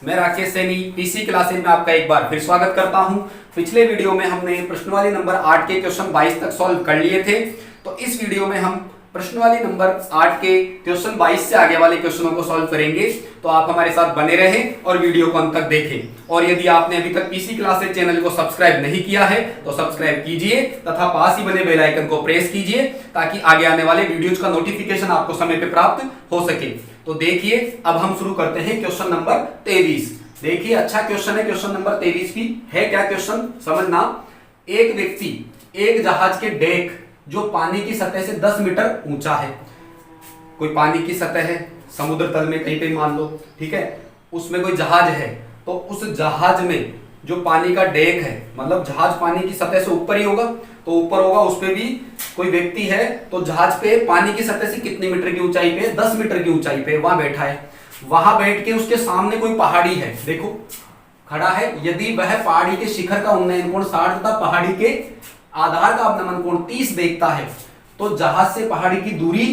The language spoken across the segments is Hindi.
मैं राकेश सैनी पीसी क्लासेस में आपका एक बार फिर स्वागत करता हूं। पिछले वीडियो में हमने प्रश्नवाली नंबर 8 के क्वेश्चन 22 तक सॉल्व कर लिए थे। तो इस वीडियो में हम प्रश्नवाली नंबर 8 के क्वेश्चन 22 से आगे वाले क्वेश्चनों को सॉल्व करेंगे। तो आप हमारे साथ बने रहें और वीडियो को अंत तक देखें। और यदि आपने अभी तक पीसी क्लासेस चैनल को सब्सक्राइब नहीं किया है तो सब्सक्राइब कीजिए तथा पास ही बने बेल आइकन को प्रेस कीजिए ताकि आगे आने वाले वीडियोज का नोटिफिकेशन आपको समय पे प्राप्त हो सके। तो देखिए अब हम शुरू करते हैं क्वेश्चन नंबर 23। देखिए अच्छा क्वेश्चन है, क्वेश्चन नंबर 23 भी है। क्या क्वेश्चन समझना। एक व्यक्ति एक जहाज के डेक जो पानी की सतह से 10 मीटर ऊंचा है, कोई पानी की सतह है समुद्र तल में कहीं पे मान लो, ठीक है, उसमें कोई जहाज है, तो उस जहाज में जो पानी का डेक है, मतलब जहाज पानी की सतह से ऊपर ही होगा, तो ऊपर होगा, उस पे भी कोई व्यक्ति है, तो जहाज पे पानी की सतह से कितने मीटर की ऊंचाई पे, 10 मीटर की ऊंचाई पे वहां बैठा है। वहां बैठ के उसके सामने कोई पहाड़ी है, देखो खड़ा है। यदि वह पहाड़ी के शिखर का उन्नयन कोण 60 तथा पहाड़ी के आधार का अवनमन कोण 30 देखता है तो जहाज से पहाड़ी की दूरी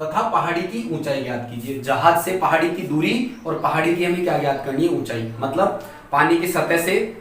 तथा पहाड़ी की ऊंचाई ज्ञात कीजिए। जहाज से पहाड़ी की दूरी और पहाड़ी की हमें क्या ज्ञात करनी है, ऊंचाई। मतलब पानी की सतह से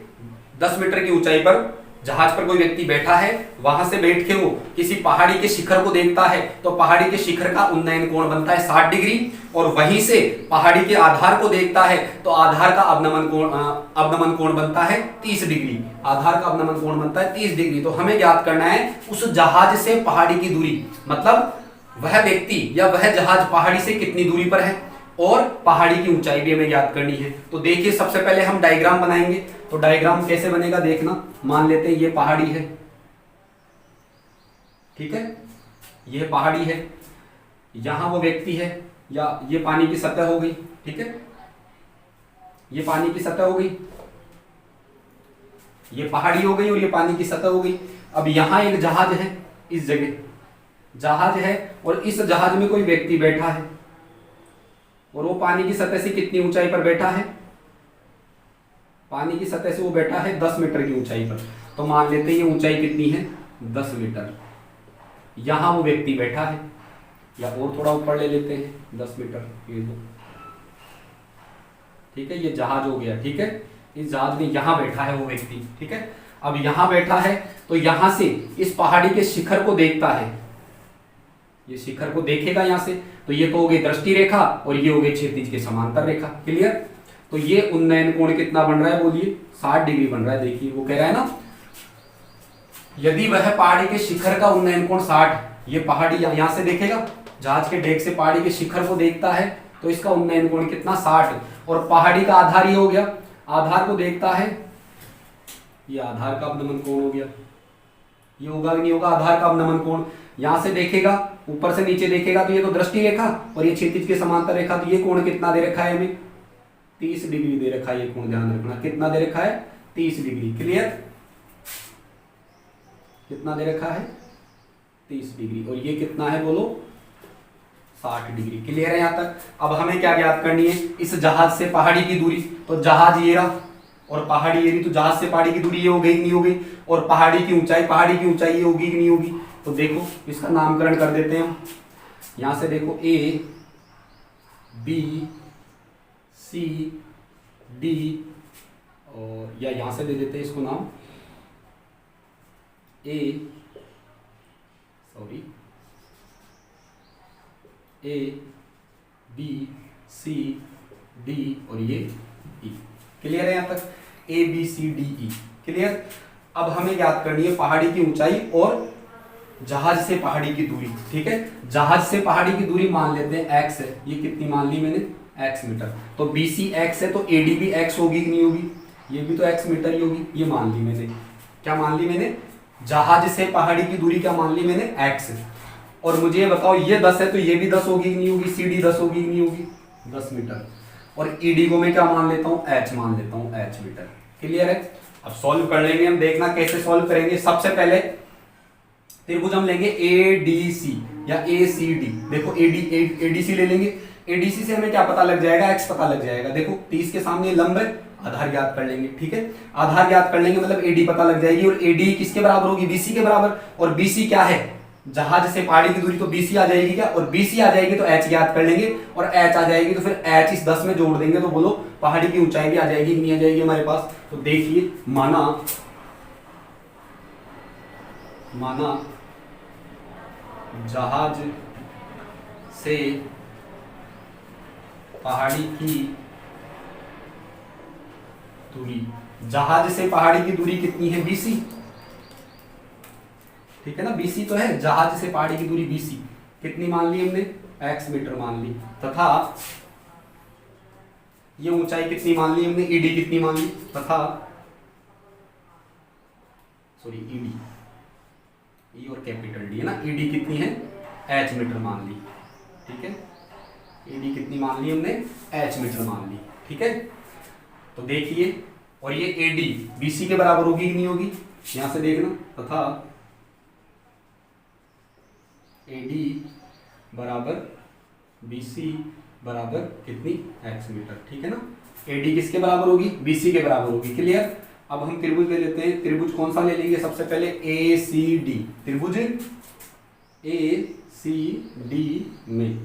10 मीटर की ऊंचाई पर जहाज पर कोई व्यक्ति बैठा है, वहां से बैठ के वो किसी पहाड़ी के शिखर को देखता है तो पहाड़ी के शिखर का उन्नयन कोण बनता है 60 डिग्री, और वहीं से पहाड़ी के आधार को देखता है तो आधार का अवनमन कोण बनता है 30 डिग्री। आधार का अवनमन कोण बनता है 30 डिग्री। तो हमें ज्ञात करना है उस जहाज से पहाड़ी की दूरी, मतलब वह व्यक्ति या वह जहाज पहाड़ी से कितनी दूरी पर है और पहाड़ी की ऊंचाई भी हमें ज्ञात करनी है। तो देखिए सबसे पहले हम डायग्राम बनाएंगे। तो डायग्राम कैसे बनेगा देखना। मान लेते हैं ये पहाड़ी है, ठीक है, ये पहाड़ी है, यहां वो व्यक्ति है, या ये पानी की सतह हो गई, ठीक है, ये पानी की सतह हो गई, ये पहाड़ी हो गई और ये पानी की सतह हो गई। अब यहां एक जहाज है, इस जगह जहाज है और इस जहाज में कोई व्यक्ति बैठा है और वो पानी की सतह से कितनी ऊंचाई पर बैठा है, पानी की सतह से वो बैठा है 10 मीटर की ऊंचाई पर। तो मान लेते हैं ये ऊंचाई कितनी है, 10 मीटर। यहां वो व्यक्ति बैठा है, या और थोड़ा ऊपर ले लेते हैं 10 मीटर, ये दो, ठीक है, ये जहाज हो गया, ठीक है। इस जहाज में यहां बैठा है वो व्यक्ति, ठीक है। अब यहां बैठा है तो यहां से इस पहाड़ी के शिखर को देखता है, ये शिखर को देखेगा यहां से, तो ये तो हो गई दृष्टि रेखा और ये हो गई क्षैतिज के समांतर रेखा। क्लियर। तो ये उन्नयन कोण कितना बन रहा है, बोलिए 60 डिग्री बन रहा है। देखिए वो कह रहा है ना, यदि वह पहाड़ी के शिखर का उन्नयन कोण 60, ये पहाड़ी यहां से देखेगा, जहाज के डेक से पहाड़ी के शिखर को देखता है तो इसका उन्नयन कोण कितना 60, और पहाड़ी का आधार ये हो गया, आधार को देखता है, ये आधार का अवनमन कोण हो गया, ये होगा नहीं होगा आधार का अवनमन कोण। यहां से देखेगा, ऊपर से नीचे देखेगा तो ये तो दृष्टि रेखा और ये क्षैतिज के समांतर रेखा, तो ये कोण कितना दे रखा है हमें, 30 डिग्री दे रखा है। ये कोण ध्यान रखना कितना दे रखा है, 30 डिग्री। क्लियर। कितना दे रखा है, 30 डिग्री, और ये कितना है बोलो, 60 डिग्री। क्लियर है यहां तक। अब हमें क्या ज्ञात करनी है, इस जहाज से पहाड़ी की दूरी। तो जहाज ये रहा और पहाड़ी ये रही, तो जहाज से पहाड़ी की दूरी ये हो गई नहीं हो गई, और पहाड़ी की ऊंचाई ये होगी कि नहीं होगी। तो देखो इसका नामकरण कर देते हैं हम। यहां से देखो A B C D, और या यहां से दे देते हैं इसको नाम A B C D और ये E। क्लियर है यहां तक, A B C D E। Clear. अब हमें ज्ञात करनी है पहाड़ी की ऊंचाई और जहाज से पहाड़ी की दूरी, ठीक है। जहाज से पहाड़ी की दूरी मान लेते हैं x है, ये कितनी मान ली मैंने, x मीटर। तो BC x है तो AD भी x होगी कि नहीं होगी, ये भी तो x मीटर ही होगी, ये मान ली मैंने। क्या मान ली मैंने, जहाज से पहाड़ी की दूरी क्या मान ली मैंने, x। और मुझे ये बताओ ये 10 है तो ये भी 10 होगी कि नहीं होगी, CD 10 होगी कि नहीं होगी, 10 मीटर। और ED को मैं क्या मान लेता हूँ, h मान लेता हूँ, h मीटर। क्लियर है। अब सॉल्व कर लेंगे हम, देखना कैसे सॉल्व करेंगे। सबसे पहले त्रिभुज हम लेंगे ADC या ACD। देखो ADC ले लेंगे, ADC से हमें क्या पता लग जाएगा, x पता लग जाएगा। देखो 30 के सामने लंब है, आधार ज्ञात कर लेंगे, ठीक है। आधार ज्ञात कर लेंगे मतलब AD पता लग जाएगी, और AD किसके बराबर होगी, BC के बराबर। और BC क्या है, जहाज से पहाड़ी की दूरी तो BC आ जाएगी क्या, और BC आ जाएगी तो H याद कर लेंगे, और H आ जाएगी तो फिर H इस 10 में जोड़ देंगे तो बोलो पहाड़ी की ऊंचाई भी आ जाएगी कि नहीं आ जाएगी हमारे पास। तो देखिए माना जहाज से पहाड़ी की दूरी, जहाज से पहाड़ी की दूरी कितनी है BC, ठीक है ना, BC तो है, जहाज से पहाड़ी की दूरी BC कितनी मान ली हमने, x मीटर मान ली, तथा ये ऊंचाई कितनी मान ली हमने, ED कितनी मान ली, तथा सॉरी ED, E और कैपिटल D है ना, ED कितनी है H मीटर मान ली, ठीक है, ED कितनी मान ली हमने, H मीटर मान ली, ठीक है। तो देखिए, और ये AD BC के बराबर होगी कि नहीं होगी, यहां से देखना, तथा AD बराबर BC बराबर कितनी, x मीटर, ठीक है ना। AD किसके बराबर होगी, BC के बराबर होगी, क्लियर। अब हम त्रिभुज ले लेते हैं, त्रिभुज कौन सा ले लेंगे, सबसे पहले ACD, त्रिभुज ACD में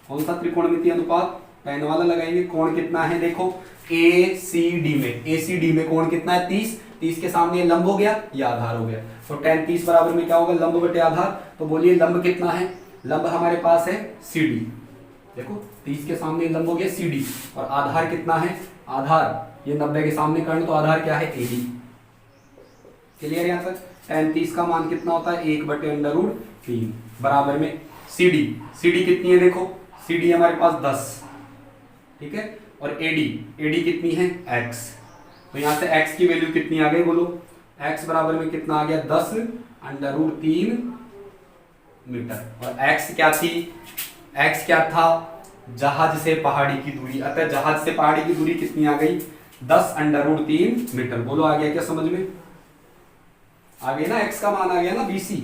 कौन सा त्रिकोणमितीय अनुपात, पेन वाला लगाएंगे, कोण कितना है, देखो ACD में कोण कितना है 30, 30 के सामने ये लंब हो गया, ये आधार हो गया, तो tan 30 बराबर में क्या होगा, लंब बटे आधार। तो बोलिए लंब कितना है, लंब हमारे पास है CD, देखो 30 के सामने लंब हो गया CD, और आधार कितना है, आधार ये 90 के सामने कर्ण, तो आधार क्या है AD, क्लियर। यहाँ तक tan 30 का मान कितना होता है, 1/√3 बराबर में CD कितनी है, देखो CD हमारे पास 10, ठीक है, और AD कितनी है x, तो यहां से x की वैल्यू कितनी आ गई, बोलो x बराबर में कितना आ गया, 10√3 मीटर, और x क्या थी, x क्या था, जहाज से पहाड़ी की दूरी, अतः जहाज से पहाड़ी की दूरी कितनी आ गई, 10√3 मीटर, बोलो आ गया क्या समझ में, आ गई ना, x का मान आ गया ना BC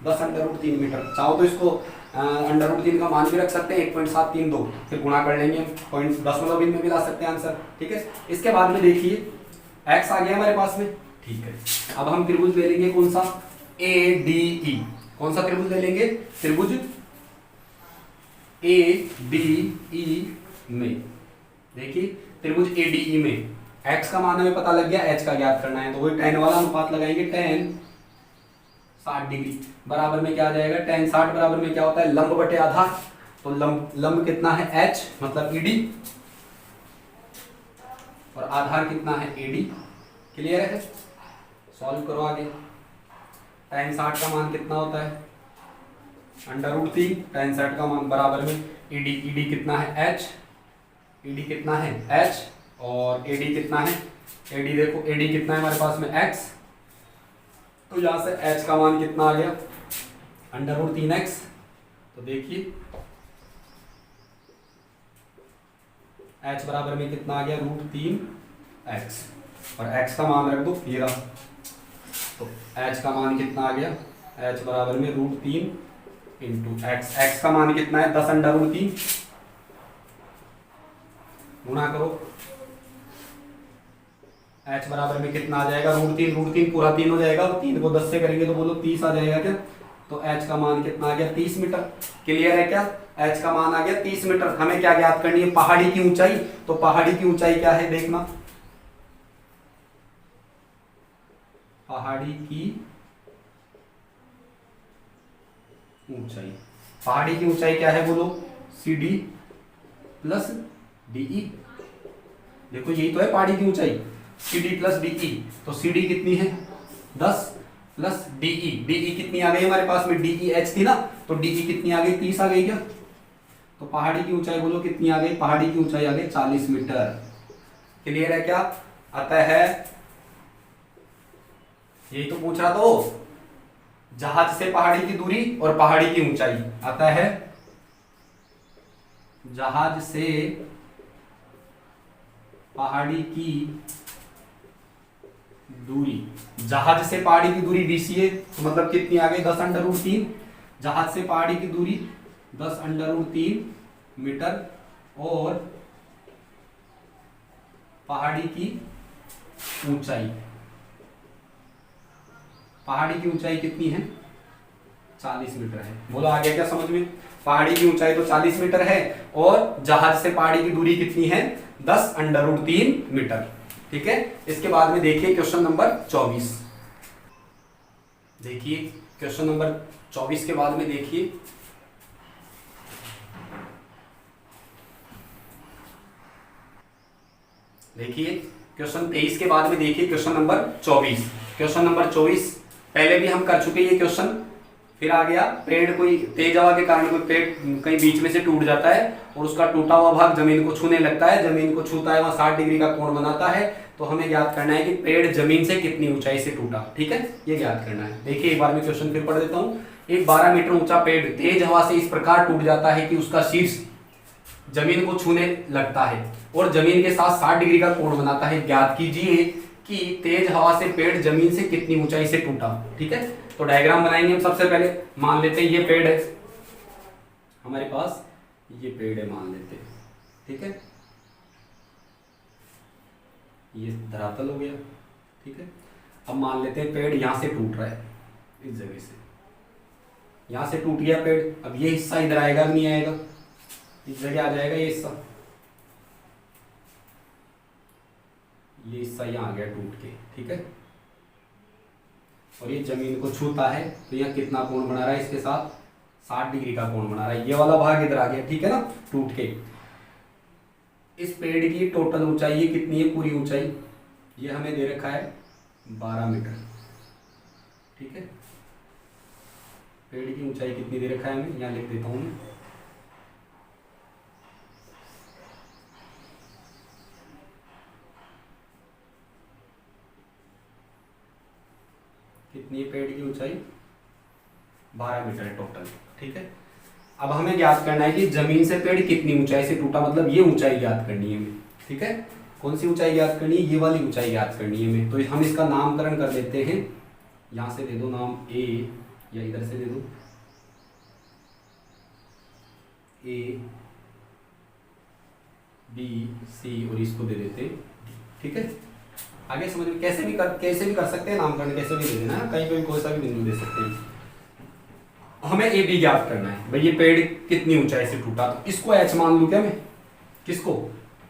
10√3 मीटर। चाहो तो इसको √3 का मान भी रख सकते हैं 1.732, फिर गुणा कर लेंगे, पॉइंट दशमलव बिंदु में भी ला सकते हैं आंसर, ठीक है। इसके बाद में देखिए x आ गया हमारे पास में, ठीक है। अब हम त्रिभुज ले लेंगे कौन सा, ADE, कौन सा त्रिभुज ले लेंगे, त्रिभुज ADE में, देखिए त्रिभुज ADE में x का मान हमें पता लग गया, h का ज्ञात करना है, तो वही tan वाला अनुपात लगाएंगे, tan 60 डिग्री बराबर में क्या आ जाएगा, tan 60 बराबर में क्या होता है, लंब बटे आधार, तो लंब कितना है H मतलब ED, और आधार कितना है AD, क्लियर है। सॉल्व करो आगे, tan 60 का मान कितना होता है, √3, tan 60 का मान बराबर में ED कितना है H, ED कितना है H, और AD कितना है, AD देखो AD कितना है हमारे पास में x, तो यहां से h का मान कितना आ गया, √3x, तो देखिए h बराबर में कितना आ गया, √3x, और x का मान रख दो ये रहा, तो h का मान कितना आ गया, h बराबर में √3 इंटू x का मान कितना है 10√3, गुणा करो, h बराबर में कितना आ जाएगा, √3 पूरा 3 हो जाएगा, 3 को 10 से करेंगे तो बोलो 30 आ जाएगा क्या, तो h का मान कितना आ गया 30 मीटर, क्लियर है क्या, h का मान आ गया 30 मीटर। हमें क्या ज्ञात करनी है, पहाड़ी की ऊंचाई, तो पहाड़ी की ऊंचाई क्या है देखना, पहाड़ी की ऊंचाई, पहाड़ी की ऊंचाई क्या है बोलो, CD प्लस DE, देखो यही तो है पहाड़ी की ऊंचाई, CD प्लस DE, तो CD कितनी है 10 प्लस DE कितनी आ गई हमारे पास में, DEH थी ना, तो DE कितनी आ गई 30 आ गई क्या, तो पहाड़ी की ऊंचाई बोलो कितनी आ गई, पहाड़ी की ऊंचाई आ गई 40 मीटर, क्लियर है क्या। अतः है यही तो पूछ रहा तो, जहाज से पहाड़ी की दूरी और पहाड़ी की ऊंचाई, अतः है जहाज से पहाड़ी की दूरी, जहाज से पहाड़ी की दूरी BC है, तो मतलब कितनी आ गई 10√3, जहाज से पहाड़ी की दूरी 10√3 मीटर, और पहाड़ी की ऊंचाई, पहाड़ी की ऊंचाई कितनी है 40 मीटर है। बोलो आ गया क्या समझ में? पहाड़ी की ऊंचाई तो 40 मीटर है और जहाज से पहाड़ी की दूरी कितनी है? 10√3 मीटर। ठीक है, इसके बाद में देखिए क्वेश्चन नंबर 24। देखिए क्वेश्चन नंबर 24 के बाद में देखिए क्वेश्चन 23 के बाद में देखिए क्वेश्चन नंबर 24। क्वेश्चन नंबर 24 पहले भी हम कर चुके ये क्वेश्चन। फिर आ गया पेड़, कोई तेज हवा के कारण कोई पेड़ कहीं बीच में से टूट जाता है और उसका टूटा हुआ भाग जमीन को छूने लगता है, जमीन को छूता है, वहां 60 डिग्री का कोण बनाता है। तो हमें ज्ञात करना है कि पेड़ जमीन से कितनी ऊंचाई से टूटा। ठीक है, ये ज्ञात करना है। देखिए एक बार में क्वेश्चन फिर पढ़ देता हूँ। एक 12 मीटर ऊंचा पेड़ तेज हवा से इस प्रकार टूट जाता है कि उसका शीर्ष जमीन को छूने लगता है और जमीन के साथ 60 डिग्री का कोण बनाता है। ज्ञात कीजिए कि तेज हवा से पेड़ जमीन से कितनी ऊंचाई से टूटा। ठीक है, तो डायग्राम बनाएंगे हम। सबसे पहले मान लेते हैं ये पेड़ है हमारे पास, ये पेड़ है मान लेते हैं। ठीक है, ये धरातल हो गया। ठीक है, अब मान लेते हैं पेड़ यहां से टूट रहा है, इस जगह से यहां से टूट गया पेड़। अब ये हिस्सा इधर आएगा नहीं आएगा? इस जगह आ जाएगा ये हिस्सा। ये हिस्सा यहाँ आ गया टूट के। ठीक है, और ये जमीन को छूता है तो यह कितना कोण बना रहा है? इसके साथ 60 डिग्री का कोण बना रहा है। ये वाला भाग इधर आ गया। ठीक है ना, टूट के। इस पेड़ की टोटल ऊंचाई ये कितनी है? पूरी ऊंचाई ये हमें दे रखा है 12 मीटर। ठीक है, पेड़ की ऊंचाई कितनी दे रखा है हमें? यहाँ लिख देता हूं मैं। कितनी है पेड़ की ऊंचाई? 12 मीटर है टोटल। ठीक है, अब हमें ज्ञात करना है कि जमीन से पेड़ कितनी ऊंचाई से टूटा, मतलब ये ऊंचाई ज्ञात करनी है हमें। ठीक है, कौन सी ऊंचाई ज्ञात करनी है? ये वाली ऊंचाई ज्ञात करनी है हमें। तो हम इसका नामकरण कर देते हैं। यहां से दे दो नाम ए, या इधर से दे दो ए बी सी और इसको दे देते हैं। ठीक है, आगे समझ में कैसे भी कर सकते हैं नामकरण, कैसे भी दे देना है, कहीं कोई सा भी बिंदु दे सकते हैं। हमें ए बी ज्ञात करना है। भाई ये पेड़ कितनी ऊंचाई से टूटा, तो इसको एच मान लूं क्या मैं? किसको?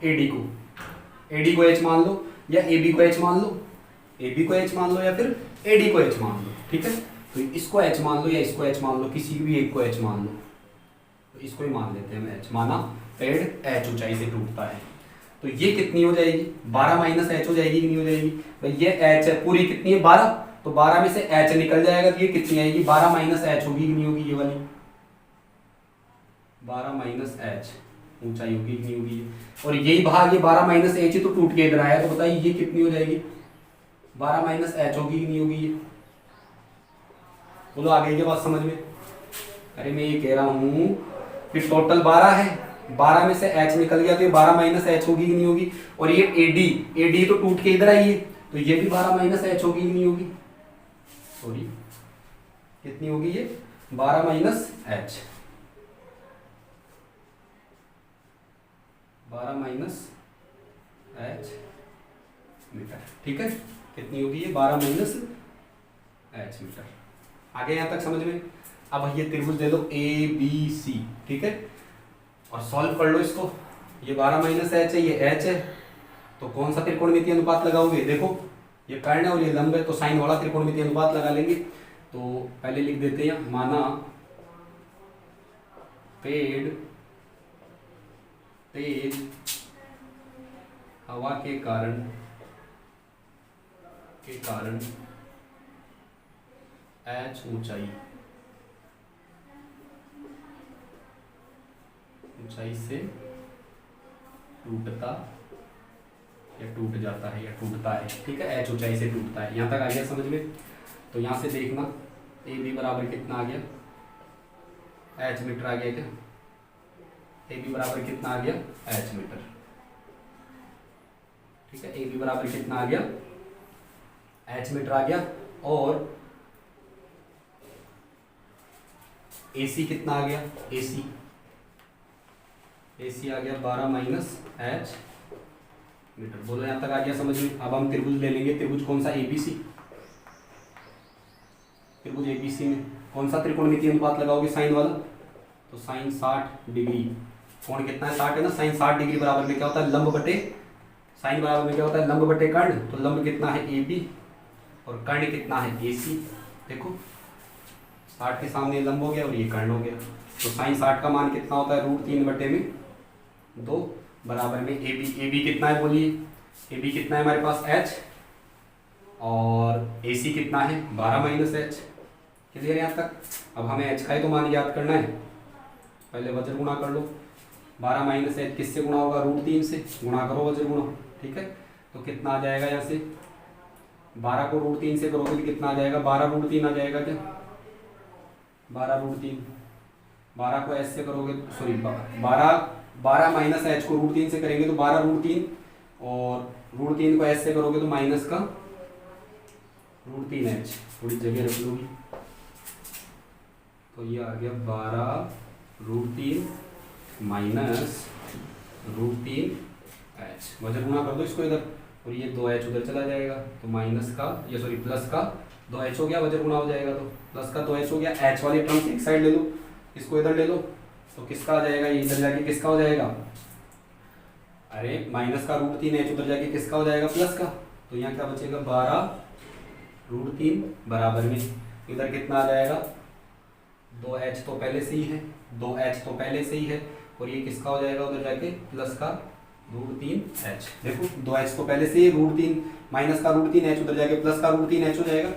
एडी को। एडी को एच मान लो या ए बी को एच मान लो, ए बी को एच मान लो या फिर एडी को एच मान लो। ठीक है, तो इसको एच मान लो या इसको एच मान लो, किसी भी एक को एच मान लो। तो इसको ही मान लेते हैं हम एच। माना पेड़ एच ऊंचाई से टूटता है, तो ये कितनी हो जाएगी? 12 माइनस एच हो जाएगी कि नहीं हो जाएगी? भाई ये एच है, पूरी कितनी है? 12, तो 12 में से एच निकल जाएगा तो ये कितनी आएगी? 12 माइनस एच होगी कि नहीं होगी? ये वाली 12 माइनस एच ऊंचाई होगी कि नहीं होगी? और यही भाग ये 12 माइनस एच ही तो टूट के इधर आया, तो बताइए ये कितनी हो जाएगी? 12 माइनस एच होगी कि नहीं होगी? ये बोलो आ गई क्या बात समझ में? अरे मैं ये कह रहा हूं कि टोटल 12 है, 12 में से एच निकल गया तो ये 12 माइनस एच होगी कि नहीं होगी? और ये एडी तो टूट के इधर आई है, तो ये भी 12 माइनस एच होगी कि नहीं होगी? सॉरी, कितनी होगी ये? 12 minus H, 12 minus H metre. ठीक है, कितनी होगी ये? 12 माइनस एच मीटर। आगे यहां तक समझ में? अब ये त्रिभुज दे दो ए बी सी। ठीक है, और सॉल्व कर लो इसको। ये 12 माइनस एच है, ये एच है, तो कौन सा त्रिकोणमितीय अनुपात लगाओगे? देखो ये कर्ण है और ये लंब है, तो साइन वाला त्रिकोणमितीय अनुपात लगा लेंगे। तो पहले लिख देते हैं, माना पेड़ तेज हवा के कारण एच ऊंचाई से टूटता या टूट जाता है या टूटता है। ठीक है, एच ऊंचाई से टूटता है। यहां तक आ गया समझ में? तो यहां से देखना ए बी बराबर कितना आ गया? एच मीटर आ गया क्या? ए बी बराबर कितना आ गया? H metre. ठीक है, ए बी बराबर कितना आ गया? एच मीटर आ गया। और ए सी कितना आ गया? ए सी आ गया 12 माइनस एच मीटर। बोलो यहां तक आ गया समझ में? अब हम त्रिभुज ले लेंगे। त्रिभुज कौन सा? एबीसी। त्रिभुज एबीसी में कौन सा त्रिकोणमितीय अनुपात लगाओगे, साइन वाला। तो साइन 60 डिग्री, कोण कितना है 60 है ना, साइन 60 डिग्री बराबर में क्या होता है लंब बटे, साइन बराबर में क्या होता है लंब बटे कर्ण। तो लंब कितना है AB और कर्ण कितना है AC। देखो 60 के सामने लंब हो गया और ये कर्ण हो गया। तो साइन 60 का मान कितना होता है √3 बटे में 2 बराबर में AB कितना है बोलिए, AB कितना है हमारे पास H और AC कितना है 12 माइनस H। क्लियर यहाँ तक। अब हमें H का ही तो मान याद करना है, पहले वज्र गुणा कर लो। 12 माइनस H किससे गुणा होगा √3 से, गुणा करो वज्र गुणा, ठीक है। तो कितना आ जाएगा यहाँ से 12 को √3 से करोगे तो कितना आ जाएगा 12√3 आ जाएगा क्या, 12√3। 12 को H से करोगे सॉरी 12 माइनस H को √3 से करेंगे तो 12√3 और √3 को H से करोगे तो माइनस का √3H, थोड़ी जगह रख लूँगी। तो ये आ गया 12√3 माइनस √3H, वजन गुणा कर दो इसको इधर और ये 2H उधर चला जाएगा तो माइनस का ये सॉरी प्लस का 2H हो गया, वजन गुणा हो जाएगा तो प्लस का 2H हो गया। H वाली टर्म एक साइड ले लो, इसको इधर ले लो तो किसका आ जाएगा, ये इधर जाके किसका हो जाएगा, अरे माइनस का √3H उधर जाके किसका हो जाएगा प्लस का। तो यहाँ क्या बचेगा 12√3 बराबर में इधर कितना आ जाएगा 2H तो पहले से ही है, 2H तो पहले से ही है और ये किसका हो जाएगा उधर जाके प्लस का √3H। देखो 2H तो पहले से ही, √3 माइनस का √3H उधर जाके प्लस का √3H हो जाएगा।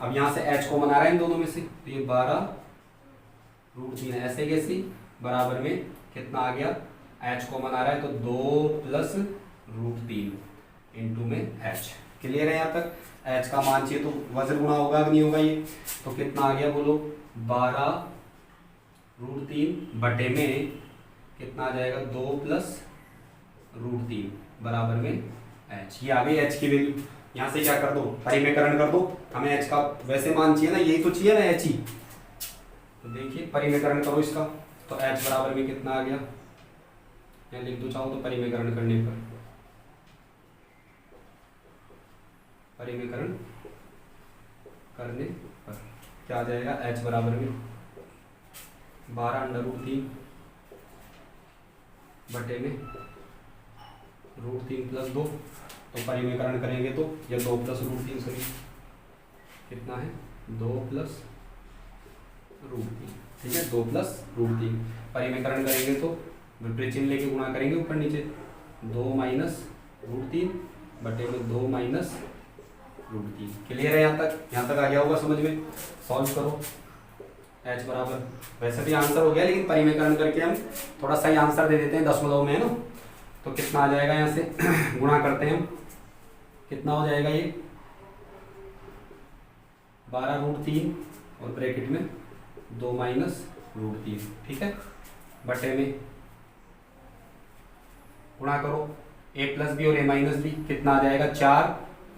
अब यहाँ से H को मना रहा है इन दोनों में से, तो ये 12√3 ऐसे कैसे बराबर में कितना आ गया, H को मना रहा है तो 2 प्लस √3 इंटू में H। क्लियर है यहाँ तक। H का मान चाहिए तो वज्र गुणा होगा कि नहीं होगा ये, तो कितना आ गया बोलो 12√3 बटे में कितना आ जाएगा 2 प्लस √3 बराबर में H। ये आ गई H की वैल्यू। यहाँ से क्या कर दो परिमेकरण कर दो, हमें H का वैसे मान चाहिए ना, यही तो चाहिए ना H ही। तो देखिए परिमेकरण करो इसका, तो H बराबर में कितना आ गया, यहाँ लिख दो चाहो तो परिमेकरण करने पर, परिमेकरण करने पर क्या आ जाएगा H बराबर में 12√3 बटे में √3 प्लस 2। तो परिमेकरण करेंगे तो यह 2 प्लस √3 सॉरी कितना है 2 प्लस √3, ठीक है 2 प्लस √3। परिमेकरण करेंगे तो विपरीत चिन्ह लेके गुणा करेंगे ऊपर नीचे, 2 माइनस √3 बटे में 2 माइनस √3। क्लियर है यहाँ तक आ गया होगा समझ में। सॉल्व करो H बराबर, वैसे भी आंसर हो गया लेकिन परिमेकरण करके हम थोड़ा सा ही आंसर दे देते हैं दशमलव में है ना। तो कितना आ जाएगा यहाँ से गुणा करते हैं हम, कितना हो जाएगा ये 12√3 और ब्रैकेट में 2 माइनस √3, ठीक है बटे में गुणा करो a प्लस बी और a माइनस बी, कितना आ जाएगा 4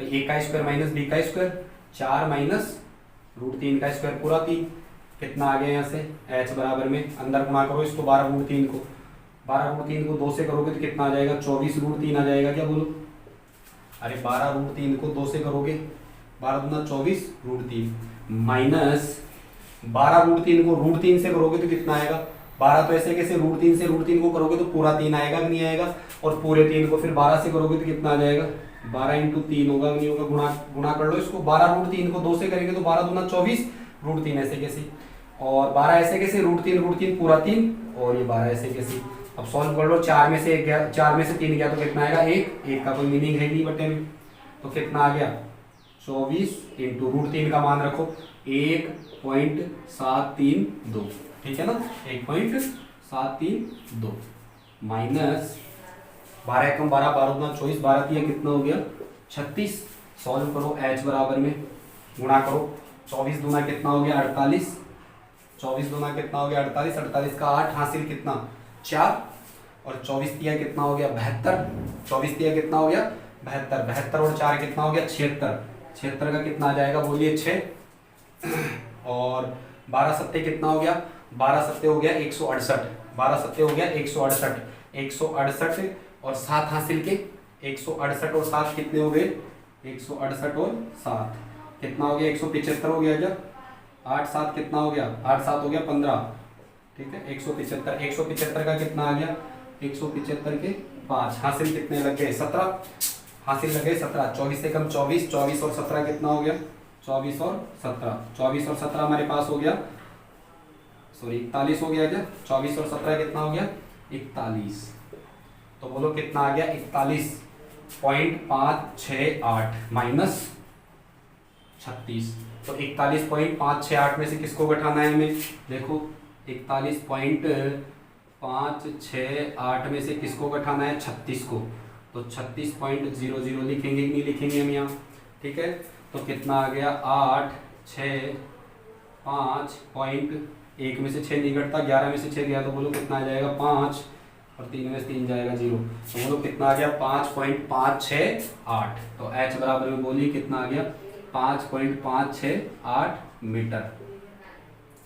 a का स्क्वायर माइनस b का स्क्वायर, 4 माइनस √3 का स्क्वायर पूरा 3। कितना आ गया यहाँ से H बराबर में अंदर गुणा करो इसको 12√3 को, 12√3 को 2 से करोगे तो कितना आ जाएगा 24√3 आ जाएगा क्या बोलो, अरे 12√3 को 2 से करोगे 12 दूना 24√3 माइनस 12√3 को √3 से करोगे तो कितना आएगा 12, तो ऐसे कैसे √3 से √3 को करोगे तो पूरा 3 आएगा कि नहीं आएगा, और पूरे 3 को फिर 12 से करोगे तो कितना आ जाएगा 12 इंटू 3 होगा कि नहीं होगा, गुणा कर लो इसको। 12√3 को 2 से करेंगे तो 12 दूना 24√3 ऐसे कैसे, और 12 ऐसे कैसे √3 पूरा 3 और ये 12 ऐसे कैसे। अब सॉल्व कर लो, 4 में से 3 गया तो कितना आएगा 1 का कोई मीनिंग है नहीं बटे में, तो कितना आ गया 24 इंटू √3 का मान रखो 1.732, ठीक है ना 1.732 माइनस 12 कम 12 12 दूना 24 12 दिया कितना हो गया 36। सॉल्व करो H बराबर में गुणा करो 24 दूना कितना हो गया 48, 24 दूना कितना हो गया 48, 48 का 8 हासिल कितना 4 और 24 दिया कितना हो गया 72, 24 दिया कितना हो गया 72, 72 और 4 कितना हो गया 76, 76 का कितना आ जाएगा बोलिए 6 और 12 सत्ते कितना हो गया 12 सत्ते हो गया 168, 12 सत्ते हो गया 168, 168 और 7 हासिल के 168 और 7 कितने हो गए 168 और 7 कितना हो गया 175 हो गया क्या 8 7 कितना हो गया, 8 7 हो गया 15, ठीक है। 175, 175 का कितना आ गया, 175 के 5, हासिल कितने लग गए 17, हासिल लग गए 17, 24 से कम 24, 24 और 17 कितना हो गया, 24 और 17, 24 और 17 हमारे पास हो गया, सॉरी 41 हो गया क्या, 24 और 17 कितना हो गया 41, तो बोलो कितना आ गया 41.568 माइनस 36, तो 41.568 में से किसको घटाना है हमें, देखो 41.568 में से किसको घटाना है 36 को, तो 36.00 लिखेंगे कि नहीं लिखेंगे हम यहाँ, ठीक है। तो कितना आ गया 8 6 5 पॉइंट, 1 में से 6 नहीं घटता, 11 में से 6 गया तो बोलो कितना आ जाएगा 5, और 3 में से 3 जाएगा 0, तो बोलो कितना आ गया 5.568, तो h बराबर में बोलिए कितना आ गया 5.568 मीटर,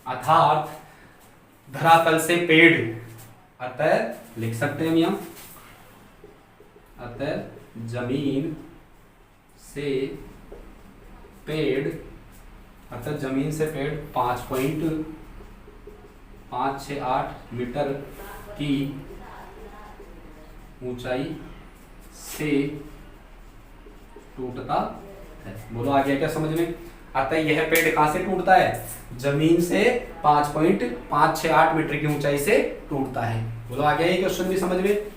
अर्थात धरातल से पेड़, अतः लिख सकते हैं हम यहाँ, अतः जमीन से पेड़, अतः जमीन से पेड़ 5.568 मीटर की ऊंचाई से टूटता है। बोलो आ गया क्या समझ में, अतः यह पेड़ कहां से टूटता है, जमीन से 5.568 मीटर की ऊंचाई से टूटता है। बोलो आ गया ये क्वेश्चन भी समझ में,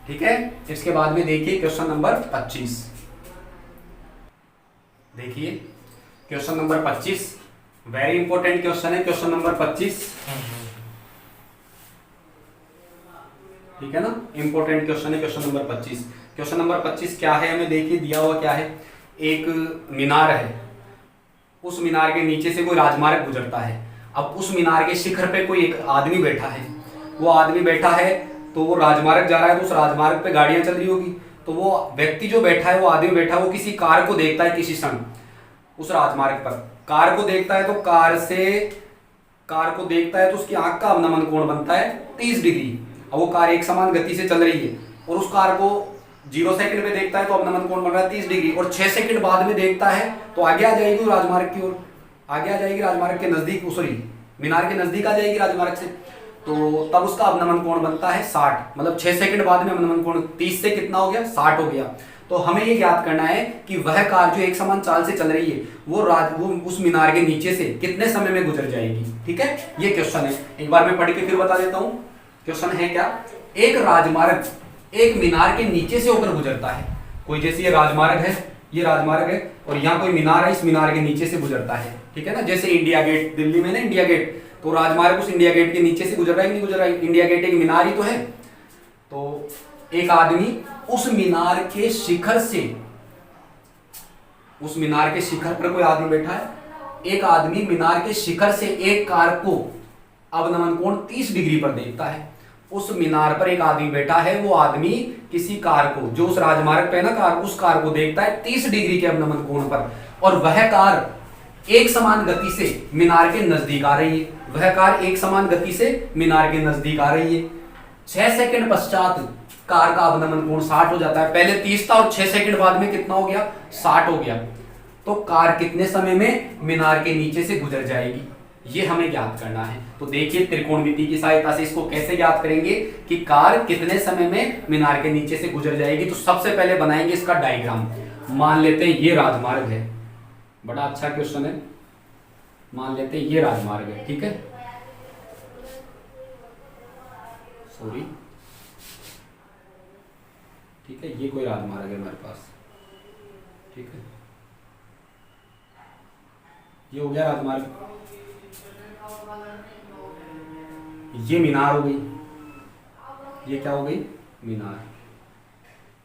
ठीक है। इसके बाद में देखिए क्वेश्चन नंबर 25, देखिए question number 25 very important question है, क्वेश्चन नंबर 25, ठीक है ना, इंपॉर्टेंट क्वेश्चन है क्वेश्चन नंबर 25। क्वेश्चन नंबर 25 क्या है हमें देखिए दिया हुआ क्या है, एक मीनार है, उस मीनार के नीचे से कोई राजमार्ग गुजरता है, अब उस मीनार के शिखर पे कोई एक आदमी बैठा है, वो आदमी बैठा है तो वो राजमार्ग जा रहा है, तो उस राजमार्ग पे गाड़ियां चल रही होगी, तो वो व्यक्ति जो बैठा है, वो आदमी बैठा है, वो किसी कार को देखता है, किसी क्षण उस राजमार्ग पर कार को देखता है, तो कार को देखता है तो उसकी आंख का अवनमन कोण बनता है 30 डिग्री। अब वो कार एक समान गति से चल रही है और उस कार को 0 सेकंड में देखता है तो अवनमन कोण बन रहा है 30 डिग्री, और 6 सेकंड बाद में देखता है तो आगे आ जाएगी वो राजमार्ग की ओर, आगे आ जाएगी राजमार्ग के नजदीक, सॉरी मीनार के नजदीक आ जाएगी राजमार्ग से, तो तब उसका अवनमन कोण बनता है 60, मतलब 6 सेकंड बाद में अवनमन कोण 30 से कितना हो गया 60 हो गया। तो हमें ये ज्ञात करना है कि वह कार जो एक समान चाल से चल रही है वो उस मीनार के नीचे से कितने समय में गुजर जाएगी, ठीक है। ये क्वेश्चन है, एक बार मैं पढ़ के फिर बता देता हूं। क्वेश्चन है क्या, एक राजमार्ग एक मीनार के नीचे से होकर गुजरता है, कोई जैसे ये राजमार्ग है, ये राजमार्ग है और यहाँ कोई मीनार है, इस मीनार के नीचे से गुजरता है, ठीक है ना। जैसे इंडिया गेट, दिल्ली में ना इंडिया गेट, तो राजमार्ग उस इंडिया गेट के नीचे से गुजर रहा है कि नहीं गुजर रहा है, इंडिया गेट एक मीनार ही तो है। तो एक आदमी उस मीनार के शिखर से, उस मीनार के शिखर पर कोई आदमी बैठा है, एक आदमी मीनार के शिखर से एक कार को अवनमन कोण 30 डिग्री पर देखता है, उस मीनार पर एक आदमी बैठा है, वो आदमी किसी कार को, जो उस राजमार्ग पे ना कार, उस कार को देखता है 30 डिग्री के अवनमन कोण पर, और वह कार एक समान गति से मीनार के नजदीक आ रही है, वह कार एक समान गति से मीनार के नजदीक आ रही है। 6 सेकंड पश्चात कार का अवनमन कोण 60 हो जाता है, पहले 30 था और 6 सेकंड बाद में कितना हो गया 60 हो गया, तो कार कितने समय में मीनार के नीचे से गुजर जाएगी, ये हमें ज्ञात करना है। तो देखिए त्रिकोणमिति की सहायता से इसको कैसे ज्ञात करेंगे कि कार कितने समय में मीनार के नीचे से गुजर जाएगी। तो सबसे पहले बनाएंगे इसका डायग्राम, मान लेते हैं ये राजमार्ग है, बड़ा अच्छा क्वेश्चन है, मान लेते हैं ये राजमार्ग है, ठीक है, सॉरी, ठीक है, ये कोई राजमार्ग है हमारे पास, ठीक है, ये हो गया राजमार्ग, ये मीनार हो गई, ये क्या हो गई मीनार,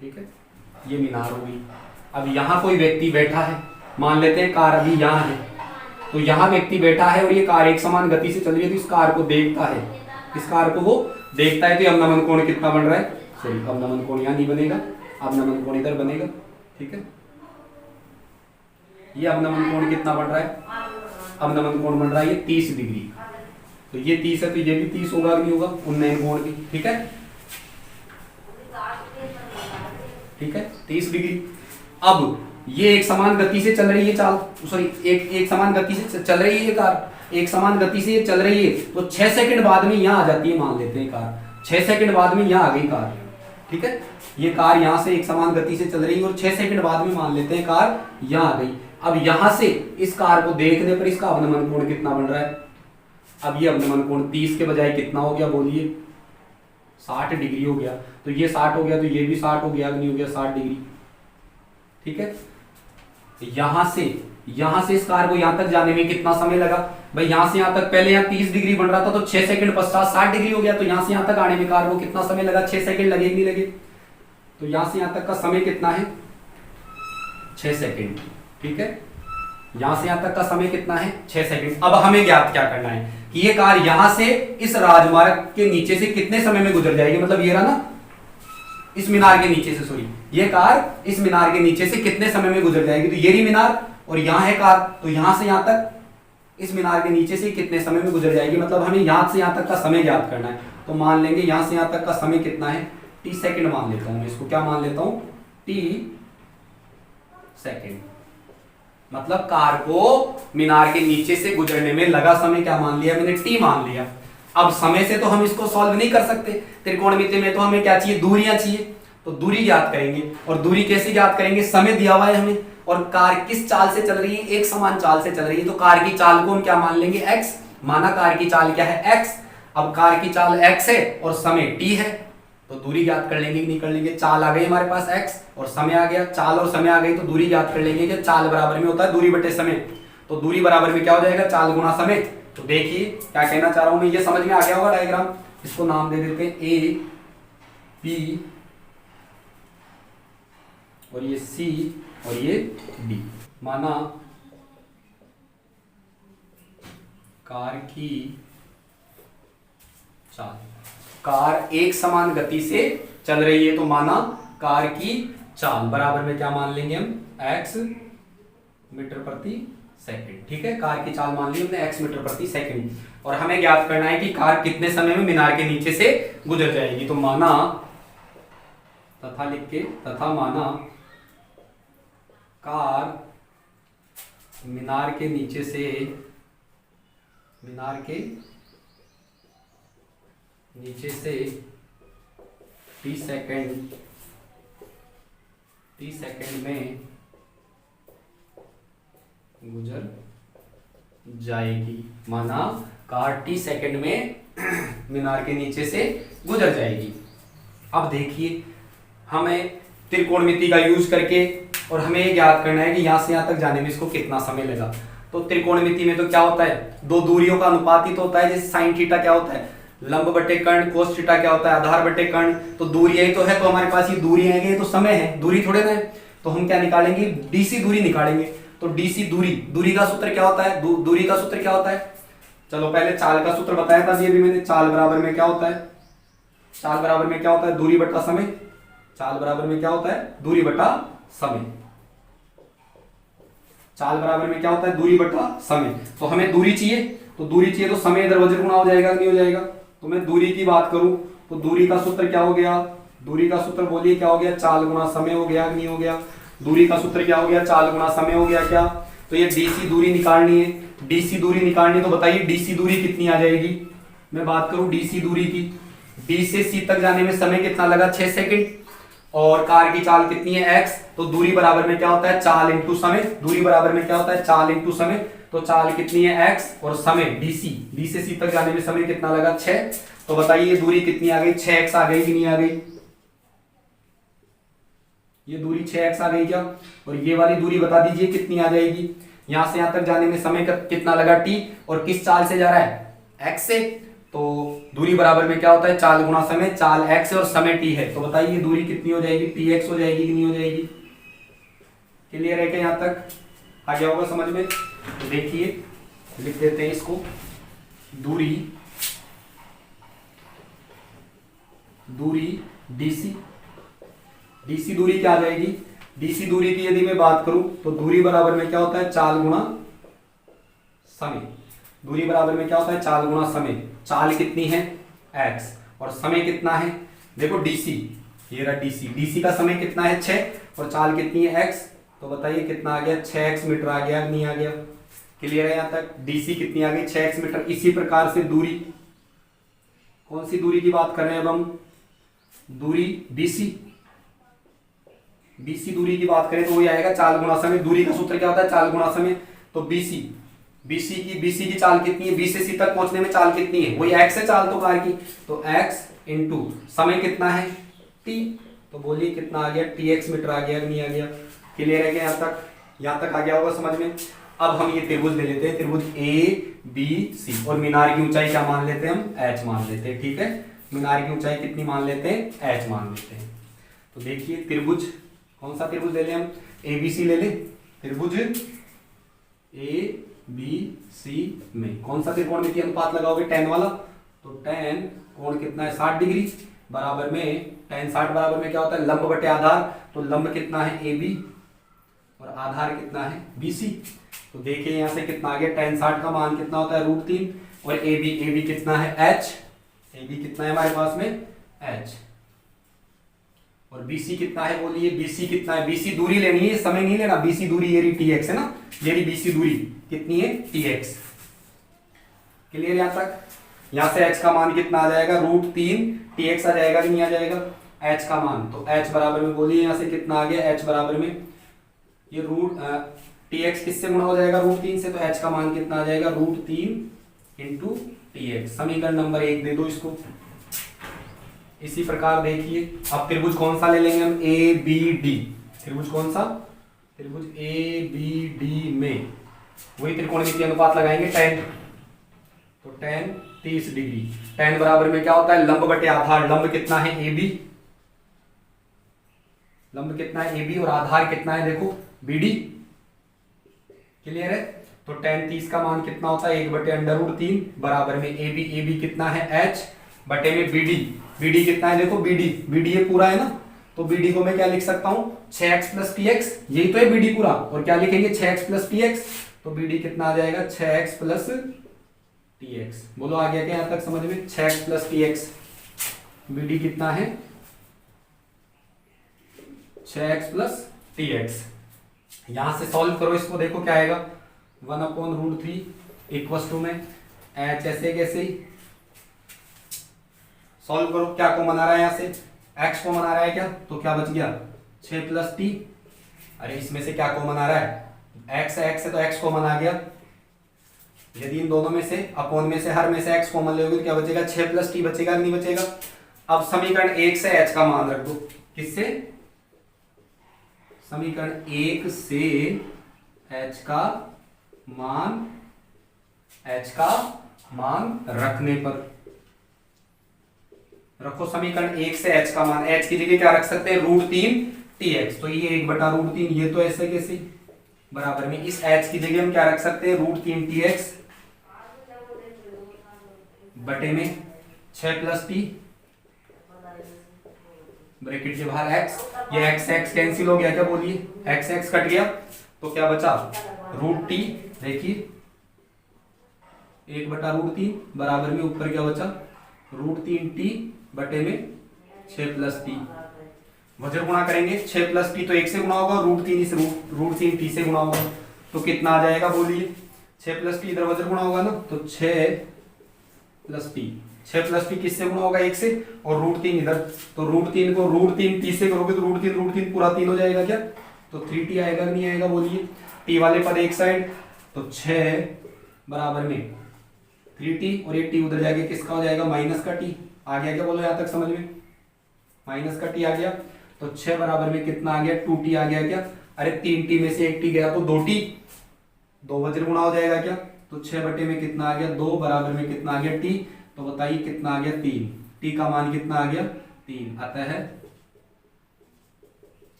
ठीक है, ये मीनार हो गई। अब यहां कोई व्यक्ति बैठा है, मान लेते हैं कार अभी यहां है, तो यहां व्यक्ति बैठा है और ये कार एक समान गति से चल रही है, तो इस कार को देखता है, इस कार को वो देखता है, तो अवनमन कोण कितना बन रहा है, सॉरी अवनमन कोण यहां नहीं बनेगा, अवनमन कोण इधर बनेगा, ठीक है, ये अवनमन कोण कितना बन रहा है, अवनमन कोण बन रहा है ये 30 डिग्री, तो ये 30 है तो ये भी 30 होगा कि नहीं होगा, उन्नयन कोण भी, ठीक है, ठीक है 30 डिग्री। अब ये एक समान गति से चल रही है चाल, सॉरी एक समान गति से चल रही है ये कार, एक समान गति से ये चल रही है, तो 6 सेकंड बाद में यहाँ आ जाती है, मान लेते हैं कार 6 सेकंड बाद में यहाँ आ गई कार, ठीक है। ये कार यहाँ से एक समान गति से चल रही है और 6 सेकंड बाद में मान लेते हैं कार यहाँ आ गई। अब यहाँ से इस कार को देखने पर इसका अवनमन कोण कितना बन रहा है? अब ये अवनमन कोण 30 के बजाय कितना हो गया बोलिए? 60 डिग्री हो गया। तो ये 60 हो गया, तो ये भी 60 हो गया, नहीं हो गया 60 डिग्री, ठीक है। यहां से इस कार को यहां तक जाने में कितना समय लगा भाई? यहां से यहां तक पहले यहाँ 30 डिग्री बन रहा था, तो 6 सेकंड पश्चात 60 डिग्री हो गया, तो यहां से यहां तक आने में कार को कितना समय लगा? 6 सेकंड लगे कि नहीं लगे? तो यहां से यहां तक का समय कितना है? 6 सेकंड, ठीक है। यहां से यहां तक का समय कितना है? 6 सेकंड। अब हमें ज्ञात क्या करना है कि ये कार यहां से इस राजमार्ग के नीचे से कितने समय में गुजर जाएगी, मतलब ये रहा ना इस मीनार के नीचे से, सॉरी ये कार इस मीनार के नीचे से कितने समय में गुजर जाएगी? तो ये रही मीनार और यहाँ है कार, तो यहां से यहां तक इस मीनार के नीचे से कितने समय में गुजर जाएगी, मतलब हमें यहां से यहां तक का समय ज्ञात करना है। तो मान लेंगे यहां से यहां तक का समय कितना है? t सेकंड मान लेता हूं मैं इसको, क्या मान लेता हूं? t सेकंड, मतलब कार को मीनार के नीचे से गुजरने में लगा समय क्या मान लिया मैंने? t मान लिया। अब समय से तो हम इसको सॉल्व नहीं कर सकते, त्रिकोणमिति में तो हमें क्या चाहिए? दूरियां चाहिए, तो दूरी ज्ञात करेंगे। और दूरी कैसे ज्ञात करेंगे? समय दिया हुआ है हमें, और कार किस चाल से चल रही है? एक समान चाल से चल रही है, तो कार की चाल को हम क्या मान लेंगे? x। माना कार की चाल क्या है? x। अब कार की चाल x है और समय t है, तो दूरी ज्ञात कर लेंगे कि नहीं कर लेंगे? चाल आ गई हमारे पास x और समय आ गया, चाल और समय आ गई, तो दूरी ज्ञात कर लेंगे कि चाल बराबर में होता है दूरी बटे समय, तो दूरी बराबर में क्या हो जाएगा? चाल गुना समय। तो देखिए क्या कहना चाह रहा हूं मैं, ये समझ में आ गया होगा डायग्राम। इसको नाम दे देते हैं ए बी और ये सी और ये डी। माना कार की चाल, कार एक समान गति से चल रही है, तो माना कार की चाल बराबर में क्या मान लेंगे हम? x मीटर प्रति सेकंड, ठीक है। कार की चाल मान ली हमने x मीटर प्रति सेकंड, और हमें ज्ञात करना है कि कार कितने समय में मीनार के नीचे से गुजर जाएगी। तो माना तथा लिख के, तथा माना कार मीनार के नीचे से t सेकंड में गुजर जाएगी। माना कार t सेकंड में मीनार के नीचे से गुजर जाएगी। अब देखिए हमें त्रिकोणमिति का यूज करके और हमें ये ज्ञात करना है कि यहां से यहां तक जाने में इसको कितना समय लगा। तो त्रिकोणमिति में तो क्या होता है? दो दूरियों का अनुपात ही तो होता है, जैसे साइन थीटा क्या होता है? लंब बटे कर्ण, कोस थीटा क्या होता है? आधार बटे कर्ण। तो दूरी यही तो है, तो हमारे पास ये दूरी है, ये तो समय है, दूरी थोड़े ना है। तो हम क्या निकालेंगे? डीसी दूरी निकालेंगे। तो डीसी दूरी का सूत्र क्या होता है? दूरी का सूत्र क्या होता है? चलो पहले चाल का सूत्र बताया था, ये भी मैंने। चाल बराबर में क्या होता है? चाल बराबर में क्या होता है? दूरी बटा समय। चाल बराबर में क्या होता है? दूरी बटा समय। चाल बराबर में क्या होता है? दूरी बटा समय। तो हमें दूरी चाहिए, तो समय इधर वज्र गुणा हो जाएगा, नहीं हो जाएगा? तो मैं दूरी की बात करूं तो दूरी का सूत्र क्या हो गया? दूरी का सूत्र बोलिए क्या हो गया? चाल गुणा समय हो गया, नहीं हो गया? दूरी का सूत्र क्या हो गया? चाल गुणा समय हो गया क्या? तो ये डीसी दूरी निकालनी है, डीसी दूरी निकालनी है। तो बताइए डीसी दूरी कितनी आ जाएगी? मैं बात करूं डीसी दूरी की, डी से सी तक जाने में समय कितना लगा? 6 सेकंड, और कार की चाल कितनी है? x। तो दूरी बराबर में क्या होता है? चाल इंटू समय। दूरी बराबर में क्या होता है? चाल इंटू समय। तो चाल कितनी है? x, और समय डीसी, डी से सी तक जाने में समय कितना लगा? 6। तो बताइए दूरी कितनी आ गई? 6x आ गई कि नहीं आ गई? ये दूरी 6x आ गई क्या? और ये वाली दूरी बता दीजिए कितनी आ जाएगी? यहां से यहां तक जाने में समय कितना लगा? t, और किस चाल से जा रहा है? x से। तो दूरी बराबर में क्या होता है? चाल गुणा समय। चाल x है और समय t है, तो बताइए दूरी कितनी हो जाएगी? tx हो जाएगी कि नहीं हो जाएगी? क्लियर है क्या? यहां तक आ गया होगा समझ में? तो देखिए लिख देते हैं इसको, दूरी डीसी दूरी क्या आ जाएगी? डीसी दूरी की यदि मैं बात करूं तो दूरी बराबर में क्या होता है? चाल गुणा समय। दूरी बराबर में क्या होता है? चाल गुणा समय। चाल कितनी है? x, और समय कितना है? देखो डीसी, ये रहा डीसी, डीसी का समय कितना है? 6, और चाल कितनी है? x। तो बताइए कितना आ गया, 6x मीटर आ गया, नहीं आ गया? क्लियर है यहाँ तक? डीसी कितनी आ गई, 6x मीटर। इसी प्रकार से दूरी, कौन सी दूरी की बात कर रहे हैं अब हम? दूरी बीसी। बीसी दूरी की बात करें तो वही आएगा चाल गुणा समय। दूरी का सूत्र क्या होता है? चाल गुणा समय। तो बीसी, बीसी की चाल कितनी है? बी से सी तक पहुंचने में चाल कितनी है? वही एक्स है चाल तो कार की, तो एक्स इंटू समय कितना है? टी। तो बोलिए कितना आ गया? टी एक्स मीटर आ गया, नहीं आ गया? क्लियर है क्या यहाँ तक? यहाँ तक आ गया होगा समझ में। अब हम ये त्रिभुज ले लेते हैं, त्रिभुज ए बी सी, और मीनार की ऊंचाई क्या मान लेते हैं हम? एच मान लेते हैं। ठीक है, मीनार की ऊंचाई कितनी मान लेते हैं? एच मान लेते हैं। तो देखिए त्रिभुज, कौन सा त्रिभुज ले लें हम? ए बी सी ले लें। त्रिभुज ए बी सी में कौन सा त्रिकोणमिति अनुपात लगाओगे? tan वाला। तो tan कोण कितना है? 60 डिग्री, बराबर में tan 60 बराबर में क्या होता है? लंब बटे आधार। तो लंब कितना है? ए बी, और आधार कितना है? B C. तो देखिए यहां से कितना आ गया? tan 60 का मान कितना होता है? √3, और ए बी कितना है? h। ए बी कितना है हमारे पास में? h। और BC कितना है? बोलिए BC कितना है? BC दूरी लेनी है, समय नहीं लेना। BC दूरी ये रही TX है ना, ये रही BC दूरी कितनी है? TX। क्लियर यहां तक? यहां से h का मान कितना आ जाएगा? √3। TX आ जाएगा कि नहीं आ जाएगा? h का मान, तो h बराबर में बोलिए यहां से कितना आ गया? h बराबर में ये TX किससे गुणा हो जाएगा? √3 से, तो h का मान कितना आ जाएगा? √3 इंटू TX। समीकरण नंबर 1 दे दो इसको। इसी प्रकार देखिए अब त्रिभुज कौन सा ले लेंगे हम? A B D. त्रिभुज कौन सा? त्रिभुज ए बी डी में वही त्रिकोणमितीय अनुपात लगाएंगे tan। तो tan 30 डिग्री। tan बराबर में क्या होता है? लंब बटे आधार। लंब कितना है? A B. लंब कितना है? ए बी, और आधार कितना है? देखो बी डी। क्लियर है? तो tan 30 का मान कितना होता है? 1 बटे √3, बराबर में ए बी कितना है? h, बटे में BD। BD कितना है? देखो BD ये पूरा है ना, तो BD को मैं क्या लिख सकता हूं? 6x plus TX। यही तो है BD पूरा, और क्या लिखेंगे? 6x plus TX। तो BD कितना आ जाएगा? 6x plus TX। बोलो आ गया क्या यहां तक समझ में? 6x plus TX। BD कितना है? 6x plus TX। यहां से सॉल्व करो इसको, देखो क्या आएगा? 1/√3 इक्वल टू में h ऐसे कैसे ही सॉल्व करो। क्या कॉमन आ रहा है यहाँ से? x कॉमन आ रहा है क्या? तो क्या बच गया? 6 प्लस t। अरे इसमें से क्या कॉमन आ रहा है? x है तो x कॉमन आ गया। यदि इन दोनों में से, अपॉन में से, हर में से x कॉमन लोगे तो क्या बचेगा? 6 प्लस t बचेगा, नहीं बचेगा? अब समीकरण 1 से h का मान रख दो। किससे? समीकरण 1 से h का मान रखने पर रखो। समीकरण 1 से h का मान, h की जगह क्या रख सकते हैं? √3 TX। तो ये 1/√3, ये तो ऐसे कैसे, बराबर में इस h की जगह हम क्या रख सकते हैं? √3 TX बटे में 6 प्लस t, ब्रैकेट के बाहर x। ये x कैंसिल हो गया क्या? बोलिए x कट गया, तो क्या बचा? √t। देखिए 1/√3 बराबर में ऊपर क्या बचा? √3t बटे में 6 प्लस t। वज्र गुणा करेंगे, 6 प्लस t तो 1 से गुणा होगा, √3 से √3t से गुणा होगा, तो कितना आ जाएगा? बोलिए 6 प्लस t इधर वज्र गुणा होगा ना, तो 6 प्लस t। 6 प्लस t किससे गुणा होगा? 1 से, और √3 इधर, तो √3 को √3t से करोगे तो √3 पूरा 3 हो जाएगा क्या? तो 3t आएगा नहीं आएगा? बोलिए t वाले पद एक साइड, तो 6 बराबर में 3t, और ये t उधर जाके किसका हो जाएगा? माइनस का t। आ गया क्या? बोलो यहां तक समझ में? माइनस का t आ गया, तो 6 बराबर में कितना आ गया? 2t आ गया क्या? अरे 3t में से 1t गया तो 2t, 2 वज्र गुणा हो जाएगा क्या? तो 6 बटे में कितना आ गया? 2, बराबर में कितना आ गया? t। तो बताइए कितना आ गया? 3। t का मान कितना आ गया? 3। अतः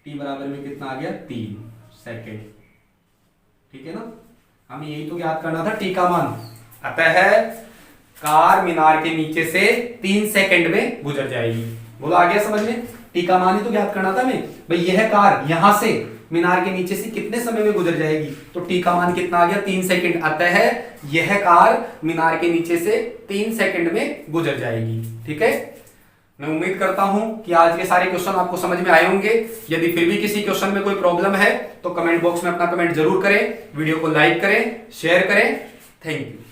t बराबर में कितना आ गया? 3 सेकेंड। ठीक है ना? हमें यही तो ज्ञात करना था, t का मान। अतः कार मीनार के नीचे से 3 सेकंड में गुजर जाएगी। बोलो आ गया समझ में? t का मान ही तो ज्ञात करना था हमें भाई। यह कार यहां से मीनार के नीचे से कितने समय में गुजर जाएगी? तो t का मान कितना आ गया? 3 सेकंड। अतः यह कार मीनार के नीचे से 3 सेकंड में गुजर जाएगी। ठीक है, मैं उम्मीद करता हूं कि आज के सारे क्वेश्चन आपको समझ में आए होंगे। यदि फिर भी किसी क्वेश्चन में कोई प्रॉब्लम है तो कमेंट बॉक्स में अपना कमेंट जरूर करें, वीडियो को लाइक करें, शेयर करें। Thank you.